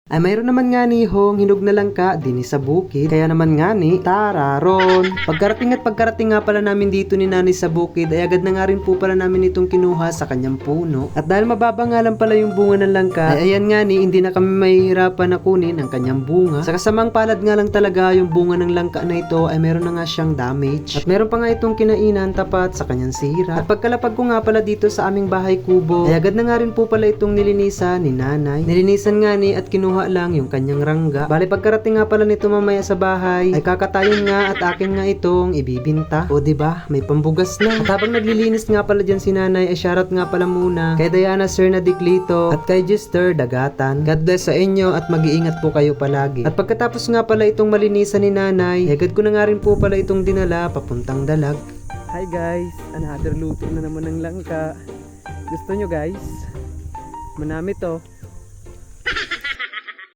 Ay mayroon naman nga ni hong hinog na langka din sa bukid. Kaya naman nga ni tara ron. Pagkarating nga pala namin dito ni nanay sa bukid ay agad na nga rin po pala namin itong kinuha sa kanyang puno. At dahil mababa nga lang pala yung bunga ng langka ay ayan nga ni hindi na kami mahihirapan na kunin ang kanyang bunga. Sa kasamang palad nga lang talaga yung bunga ng langka na ito ay meron na nga siyang damage. At meron pa nga itong kinainan tapat sa kanyang sira. At pagkalapag ko nga pala dito sa aming bahay kubo ay agad na nga rin po pala itong nilinisan ni nanay. Nilinisan nga ni at kinuha lang yung kanyang rangga. Bali pagkarating nga pala nito mamaya sa bahay ay kakatayin nga at akin nga itong ibibinta. O diba, may pambugas na. At habang naglilinis nga pala dyan si nanay ay shoutout nga pala muna kay Diana Sir na Diklito at kay Gister Dagatan. God bless sa inyo at mag-iingat po kayo palagi. At pagkatapos nga pala itong malinisan ni nanay, agad ko na nga rin po pala itong dinala papuntang dalag. Hi guys, another luto na naman ng langka. Gusto nyo guys? Manami to.